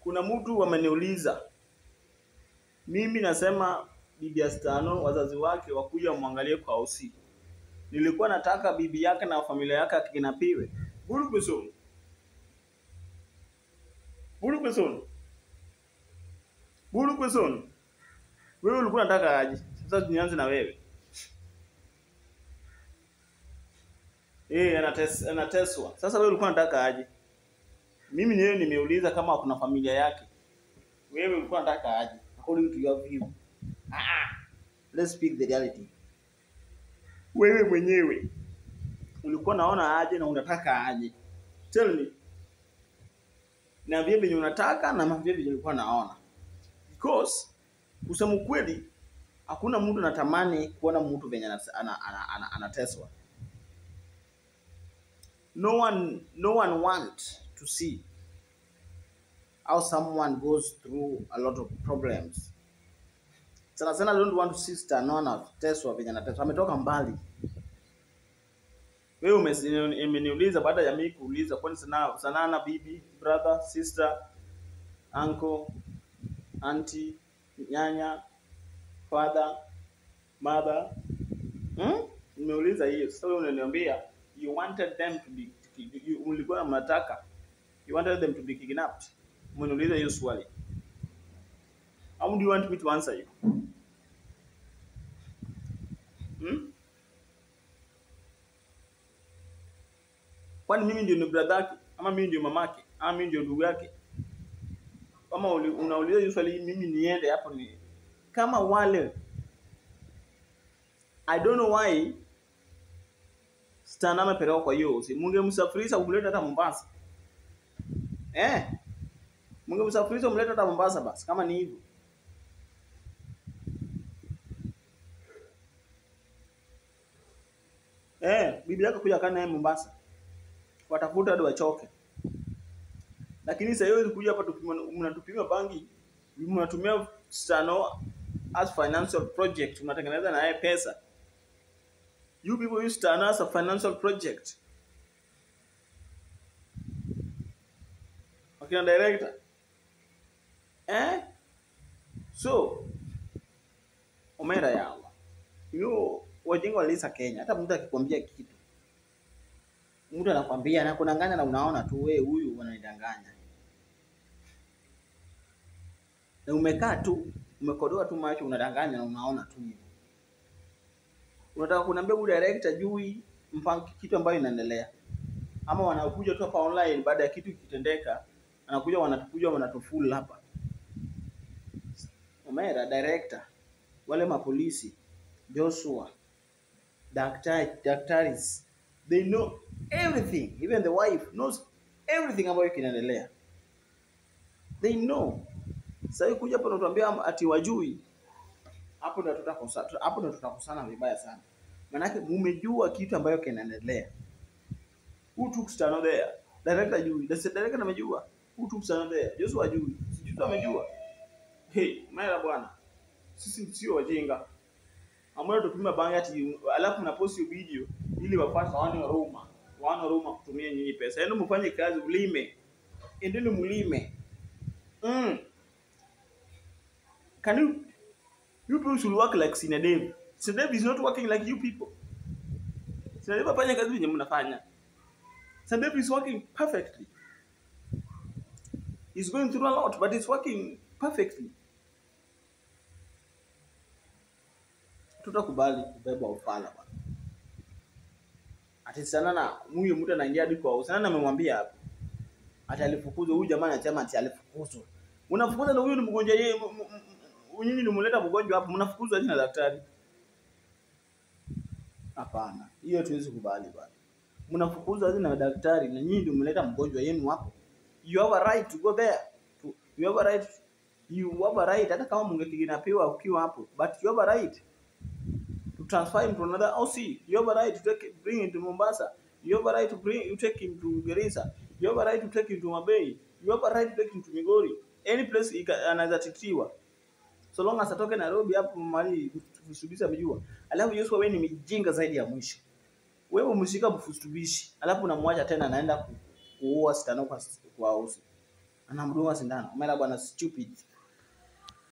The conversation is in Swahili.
Kuna mtu ameniuliza, mimi nasema bibi ya Stano wazazi wake wakuja muangalie kwa hosi. Nilikuwa nataka bibi yake na familia yake akinapiwe. Buru person. Wewe ulikuwa unataka aje? Sasa nianze na wewe. Anateswa. Sasa wewe ulikuwa unataka aje? Mimi niwe nimeuliza kama kuna familia yake. Wewe ulikuwa unataka aje? According to your view. Let's speak the reality. Wewe mwenyewe ulikuwa naona aje na unataka aje? Tell me. Na vile venye unataka na vile venye ulikuwa naona. Because kusema kweli hakuna mtu anatamani kuona mtu venye anateswa. No one want to see how someone goes through a lot of problems. Sana don't want to see Stano anateswa venye anateswa. Ametoka mbali. Wewe umeniuliza baada ya mimi kuuliza kwani sana na bibi, brother, sister, uncle, auntie, nyanya, father, mother. Nimeuliza hiyo. Sasa wewe unaniambia you wanted them to be ulikuwa mnataka you wanted them to be kidnapped. Umeniuliza hiyo swali. How do you want me to answer you? Kwani mimi ndio ni brother yake ama mimi ndio mamake ama mimi ndio ndugu yake? Kama unauliza hiyo swali mimi niende hapo ni kama wale I don't know why Stano amepelekwa kwa hiyo hosi. Mungemsafirisha kumleta hata Mombasa. Mungemsafirisha kumleta hata Mombasa basi kama ni hivyo. Bibi yako kuja kana naye Mombasa. Watafuta hadi wachoke. Lakini sasa hiyo kuja hapa mnatupima bangi, mnatumia Stano as financial project, mnatengeneza na yeye pesa. You people use Stano as a financial project. Okay, director. So omera yawa. Wajinga walisa Kenya. Hata mtu akikwambia kitu. Mtu anakwambia na kunanganya na unaona tu wewe huyu unanidanganya. Na umekaa tu, umekodoa tu macho unadanganya na unaona tu hivyo. Unataka kuniambia huyu director jui mpango kitu ambayo inaendelea. Ama wanakuja tu hapa online baada ya kitu kitendeka, anakuja wanatufull hapa. Omera director, wale mapolisi, Joshua, doctors, they know everything. Even the wife knows everything ambayo kinaendelea. They know. Sasa kuja hapa unatuambia ati wajui. Hapo ndo tutakosana vibaya sana. Maana mmejua kitu ambayo kinaendelea. Who took Stano there? Director jui. Director amejua. Who took Stano there? Joshua ajui. Sijui amejua. Mara bwana. Sisi sio wajinga. Ambayo tupima bangi ati alafu mnaposti video ili wapate wana Roma kutumia nyinyi pesa. Yaani mfanye kazi ulime. Endeni mlime. Can you people should work like Sinadev. Sinadev is not working like you people. Sinadev afanya kazi yenye mnafanya. Sinadev is working perfectly. He's going through a lot, but he's working perfectly. Tutakubali kubeba ufala bwana. Ati sana na huyo mtu anaingia hadi kwa sana amemwambia hapo. Ati alifukuzwa huyu jamaa anasema ati alifukuzwa. Unafukuza na huyu ni mgonjwa yeye nyinyi nimuleta mgonjwa hapo mnafukuzwa na daktari. Hapana. Hiyo tuwezi kubali bwana. Mnafukuzwa na daktari na nyinyi ndio mmeleta mgonjwa yenu hapo. You have a right to go there. You have a right hata kama mngekiginapewa ukiwa hapo, but you have a right to transfer him to another OC. You have a right to bring him to Mombasa. You have a right to take him to Garissa. You have a right to take him to Mabei. You have a right to take him to Migori. Any place anaweza titiwa. So long as atoke Nairobi hapo mali Fustubishi amejua. Alafu Joshua wewe ni mjinga zaidi ya mwisho. Wewe umeshika Fustubishi, alafu unamwacha tena anaenda kuua Stano kwa house. Anamdunga sindano. Umeona bwana stupid.